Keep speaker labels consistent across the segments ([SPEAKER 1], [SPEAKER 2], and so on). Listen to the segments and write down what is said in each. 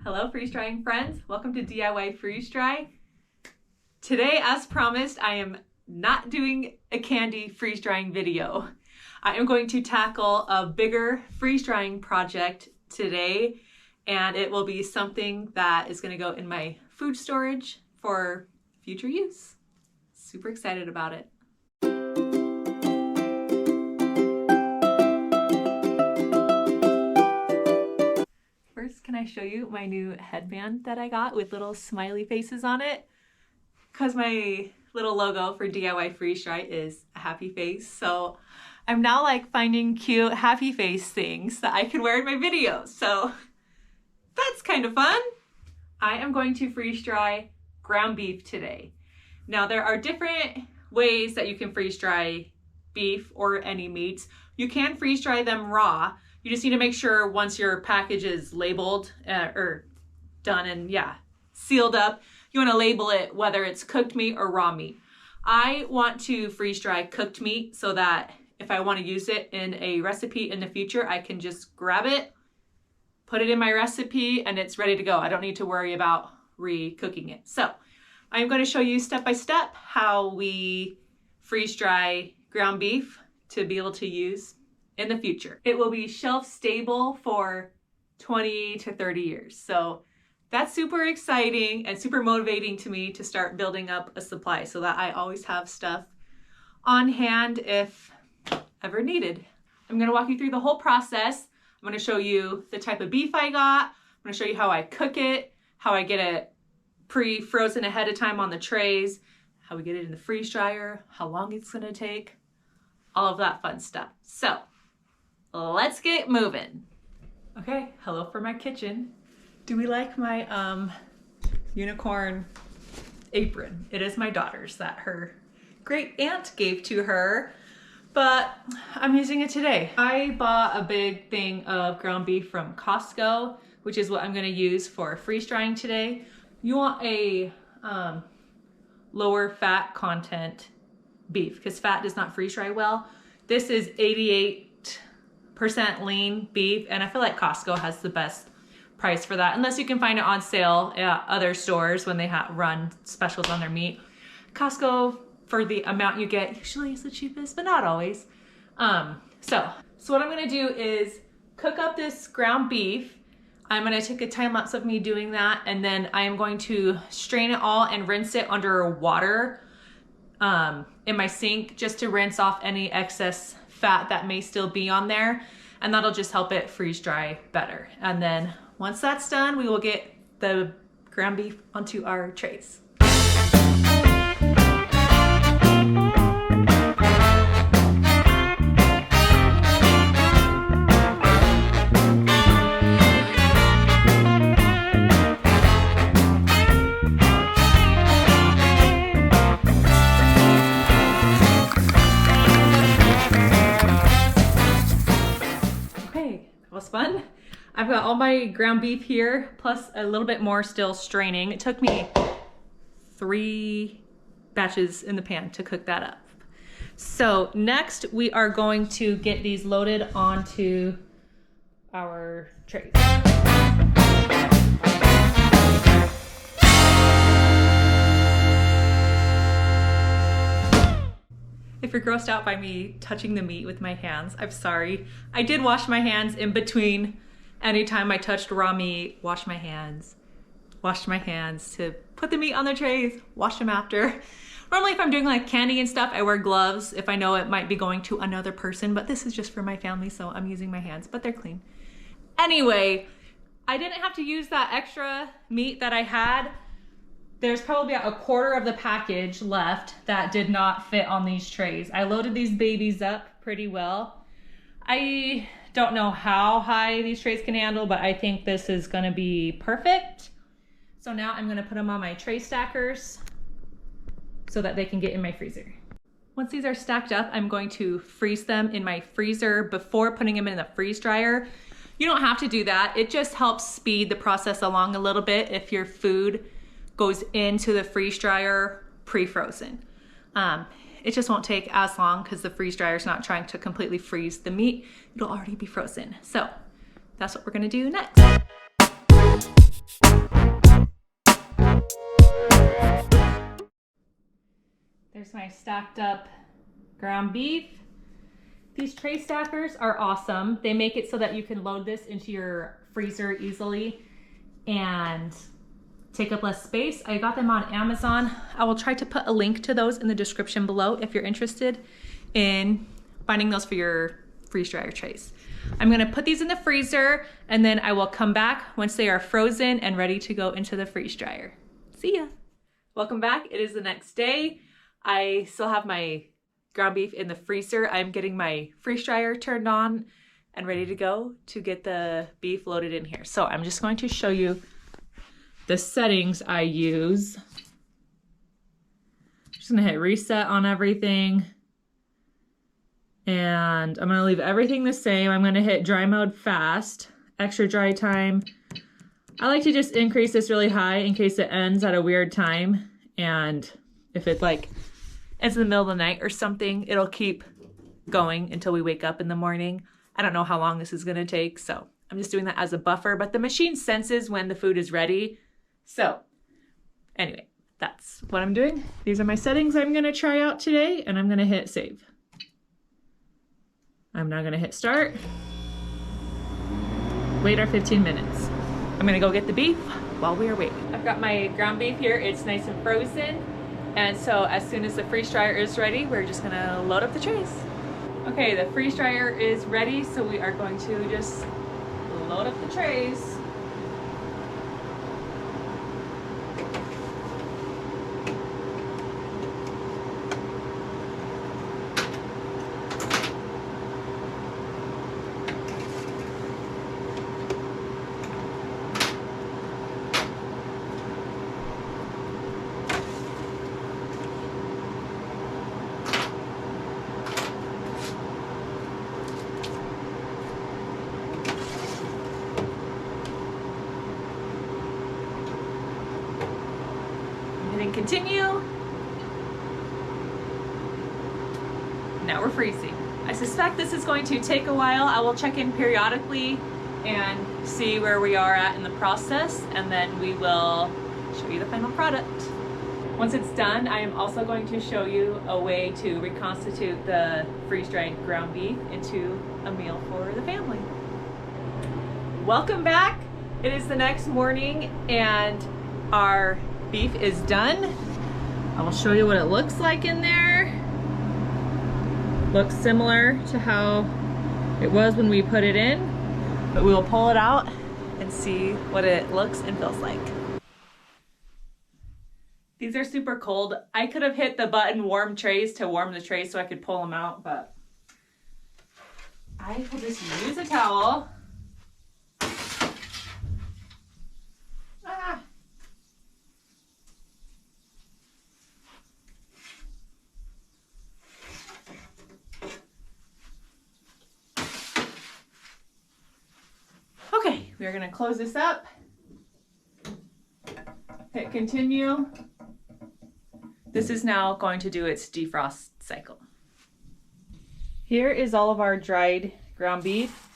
[SPEAKER 1] Hello freeze drying friends, welcome to DIY Freeze Dry. Today, as promised, I am not doing a candy freeze drying video. I am going to tackle a bigger freeze drying project today, and it will be something that is going to go in my food storage for future use. Super excited about it. First, can I show you my new headband that I got with little smiley faces on it? Because my little logo for DIY Freeze Dry is a happy face. So I'm now like finding cute happy face things that I can wear in my videos. So that's kind of fun. I am going to freeze dry ground beef today. Now there are different ways that you can freeze dry beef or any meats. You can freeze dry them raw. You just need to make sure once your package is labeled or done and sealed up, you want to label it whether it's cooked meat or raw meat. I want to freeze dry cooked meat so that if I want to use it in a recipe in the future, I can just grab it, put it in my recipe, and it's ready to go. I don't need to worry about re-cooking it. So I'm going to show you step by step how we freeze dry ground beef to be able to use in the future. It will be shelf stable for 20 to 30 years. So that's super exciting and super motivating to me to start building up a supply so that I always have stuff on hand if ever needed. I'm going to walk you through the whole process. I'm going to show you the type of beef I got. I'm going to show you how I cook it, how I get it pre-frozen ahead of time on the trays, how we get it in the freeze dryer, how long it's going to take, all of that fun stuff. So let's get moving. Okay, hello for my kitchen. Do we like my unicorn apron? It is my daughter's that her great aunt gave to her, but I'm using it today. I bought a big thing of ground beef from Costco, which is what I'm gonna use for freeze drying today. You want a lower fat content beef because fat does not freeze dry well. This is 88% lean beef, and I feel like Costco has the best price for that, unless you can find it on sale at other stores when they run specials on their meat. Costco, for the amount you get, usually is the cheapest, but not always. So what I'm gonna do is cook up this ground beef. I'm gonna take a time lapse of me doing that, and then I am going to strain it all and rinse it under water in my sink just to rinse off any excess fat that may still be on there, and that'll just help it freeze dry better. And then once that's done, we will get the ground beef onto our trays. Fun. I've got all my ground beef here, plus a little bit more still straining. It took me 3 batches in the pan to cook that up. So next we are going to get these loaded onto our trays. If you're grossed out by me touching the meat with my hands, I'm sorry. I did wash my hands in between. Anytime I touched raw meat, washed my hands to put the meat on the trays, wash them after. Normally if I'm doing like candy and stuff, I wear gloves if I know it might be going to another person, but this is just for my family, so I'm using my hands, but they're clean. Anyway, I didn't have to use that extra meat that I had. There's probably about a quarter of the package left that did not fit on these trays. I loaded these babies up pretty well. I don't know how high these trays can handle, but I think this is gonna be perfect. So now I'm gonna put them on my tray stackers so that they can get in my freezer. Once these are stacked up, I'm going to freeze them in my freezer before putting them in the freeze dryer. You don't have to do that. It just helps speed the process along a little bit if your food goes into the freeze dryer pre-frozen. It just won't take as long because the freeze dryer is not trying to completely freeze the meat. It'll already be frozen. So that's what we're gonna do next. There's my stacked up ground beef. These tray stackers are awesome. They make it so that you can load this into your freezer easily and take up less space. I got them on Amazon. I will try to put a link to those in the description below if you're interested in finding those for your freeze dryer trays. I'm gonna put these in the freezer and then I will come back once they are frozen and ready to go into the freeze dryer. See ya. Welcome back. It is the next day. I still have my ground beef in the freezer. I'm getting my freeze dryer turned on and ready to go to get the beef loaded in here. So I'm just going to show you the settings I use. Just gonna hit reset on everything. And I'm gonna leave everything the same. I'm gonna hit dry mode fast, extra dry time. I like to just increase this really high in case it ends at a weird time. And if it like ends in the middle of the night or something, it'll keep going until we wake up in the morning. I don't know how long this is gonna take, so I'm just doing that as a buffer, but the machine senses when the food is ready. So anyway, that's what I'm doing. These are my settings I'm gonna try out today, and I'm gonna hit save. I'm now gonna hit start. Wait our 15 minutes. I'm gonna go get the beef while we are waiting. I've got my ground beef here. It's nice and frozen. And so as soon as the freeze dryer is ready, we're just gonna load up the trays. Okay, the freeze dryer is ready, so we are going to just load up the trays. And continue. Now we're freezing. I suspect this is going to take a while. I will check in periodically and see where we are at in the process, and then we will show you the final product. Once it's done, I am also going to show you a way to reconstitute the freeze-dried ground beef into a meal for the family. Welcome back. It is the next morning and our beef is done. I will show you what it looks like in there. Looks similar to how it was when we put it in, but we will pull it out and see what it looks and feels like. These are super cold. I could have hit the button warm trays to warm the trays so I could pull them out, but I will just use a towel. Okay, we're gonna close this up, hit continue. This is now going to do its defrost cycle. Here is all of our dried ground beef.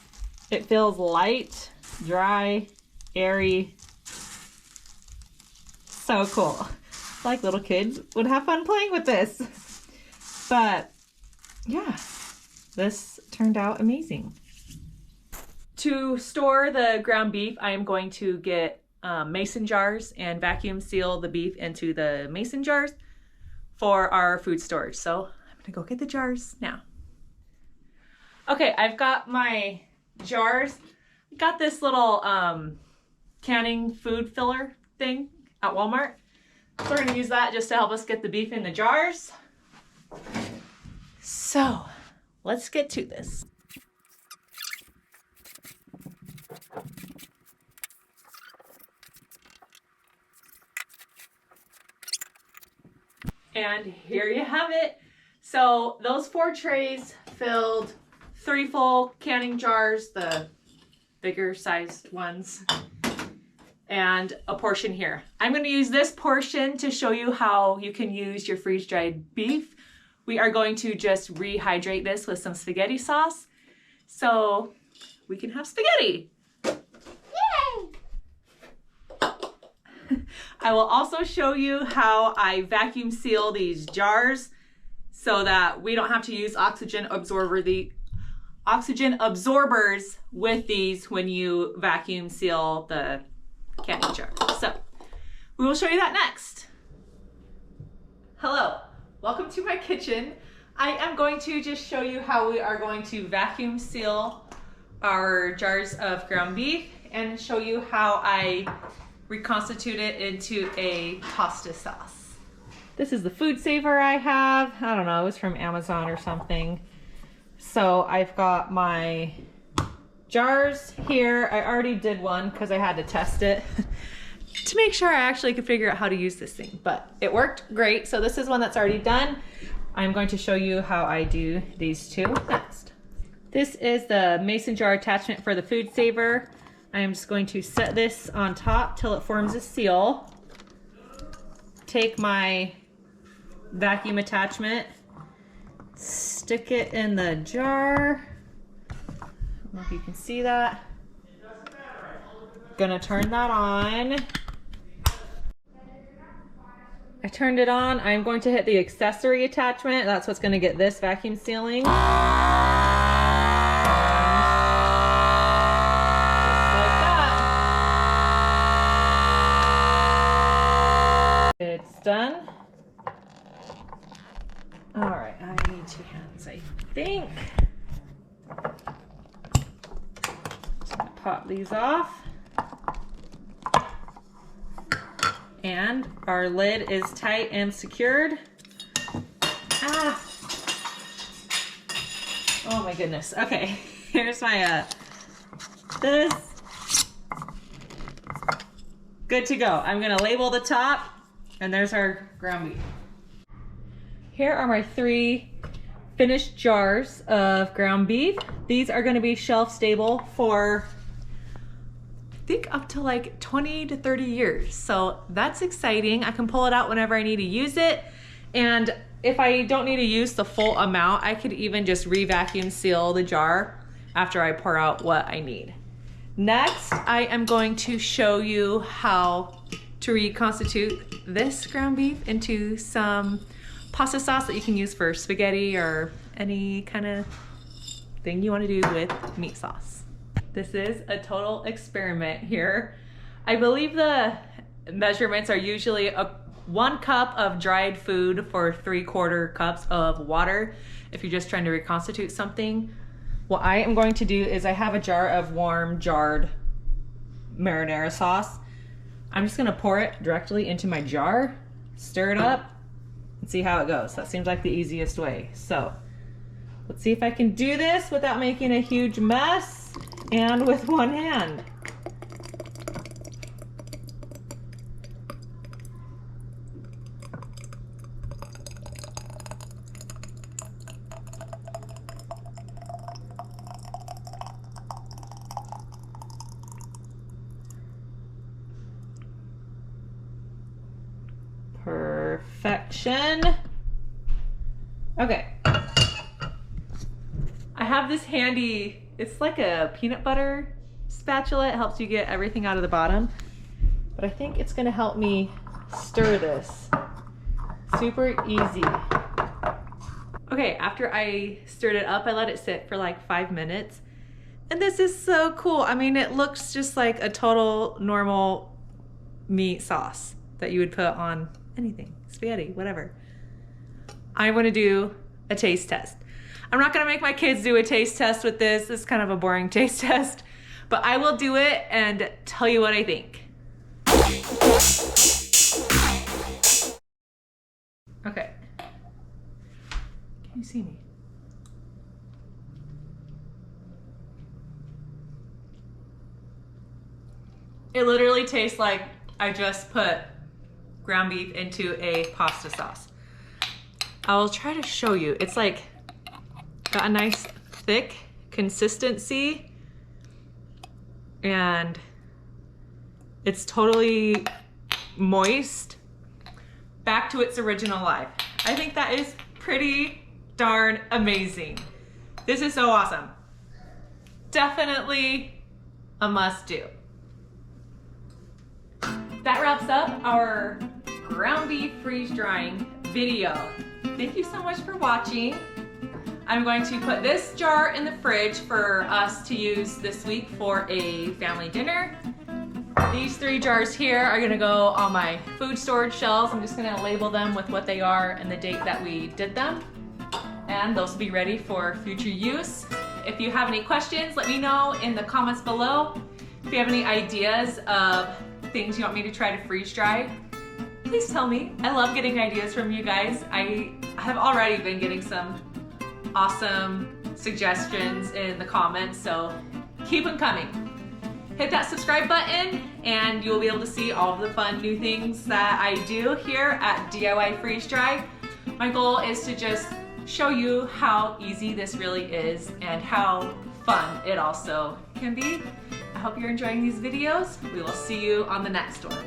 [SPEAKER 1] It feels light, dry, airy. So cool. Like little kids would have fun playing with this. But yeah, this turned out amazing. To store the ground beef, I am going to get mason jars and vacuum seal the beef into the mason jars for our food storage. So I'm gonna go get the jars now. Okay, I've got my jars. I got this little canning food filler thing at Walmart. So we're gonna use that just to help us get the beef in the jars. So let's get to this. And here you have it. So those 4 trays filled 3 full canning jars, the bigger sized ones, and a portion here. I'm going to use this portion to show you how you can use your freeze-dried beef. We are going to just rehydrate this with some spaghetti sauce so we can have spaghetti. Yay! I will also show you how I vacuum seal these jars so that we don't have to use oxygen absorbers with these when you vacuum seal the candy jar. So we will show you that next. Hello, welcome to my kitchen. I am going to just show you how we are going to vacuum seal our jars of ground beef and show you how I reconstitute it into a pasta sauce. This is the food saver I have. I don't know, it was from Amazon or something. So I've got my jars here. I already did one because I had to test it to make sure I actually could figure out how to use this thing, but it worked great. So this is one that's already done. I'm going to show you how I do these two next. This is the mason jar attachment for the food saver. I am just going to set this on top till it forms a seal. Take my vacuum attachment, stick it in the jar. I don't know if you can see that. Gonna turn that on. I turned it on. I'm going to hit the accessory attachment. That's what's gonna get this vacuum sealing. Just like that. It's done. All right, I need 2 hands, I think. Just gonna pop these off. And our lid is tight and secured. Ah. Oh my goodness. Okay, here's my, this. Good to go. I'm gonna label the top, and there's our ground beef. Here are my 3 finished jars of ground beef. These are gonna be shelf stable for, I think, up to like 20 to 30 years. So that's exciting. I can pull it out whenever I need to use it. And if I don't need to use the full amount, I could even just re-vacuum seal the jar after I pour out what I need. Next, I am going to show you how to reconstitute this ground beef into some pasta sauce that you can use for spaghetti or any kind of thing you want to do with meat sauce. This is a total experiment here. I believe the measurements are usually 1 cup of dried food for 3/4 cups of water if you're just trying to reconstitute something. What I am going to do is I have a jar of warm jarred marinara sauce. I'm just gonna pour it directly into my jar, stir it up, and see how it goes. That seems like the easiest way. So let's see if I can do this without making a huge mess and with 1 hand. Perfection. Okay. I have this handy, it's like a peanut butter spatula. It helps you get everything out of the bottom. But I think it's gonna help me stir this. Super easy. Okay, after I stirred it up, I let it sit for like 5 minutes. And this is so cool. I mean, it looks just like a total normal meat sauce that you would put on anything, spaghetti, whatever. I want to do a taste test. I'm not gonna make my kids do a taste test with this. This is kind of a boring taste test, but I will do it and tell you what I think. Okay. Can you see me? It literally tastes like I just put ground beef into a pasta sauce. I will try to show you. It's like got a nice thick consistency and it's totally moist back to its original life. I think that is pretty darn amazing. This is so awesome. Definitely a must do. that wraps up our ground beef freeze drying video. Thank you so much for watching. I'm going to put this jar in the fridge for us to use this week for a family dinner. These 3 jars here are gonna go on my food storage shelves. I'm just gonna label them with what they are and the date that we did them. And those will be ready for future use. If you have any questions, let me know in the comments below. If you have any ideas of things you want me to try to freeze dry, please tell me. I love getting ideas from you guys. I have already been getting some awesome suggestions in the comments, so keep them coming. Hit that subscribe button and you'll be able to see all of the fun new things that I do here at DIY Freeze Dry. My goal is to just show you how easy this really is and how fun it also can be. I hope you're enjoying these videos. We will see you on the next one.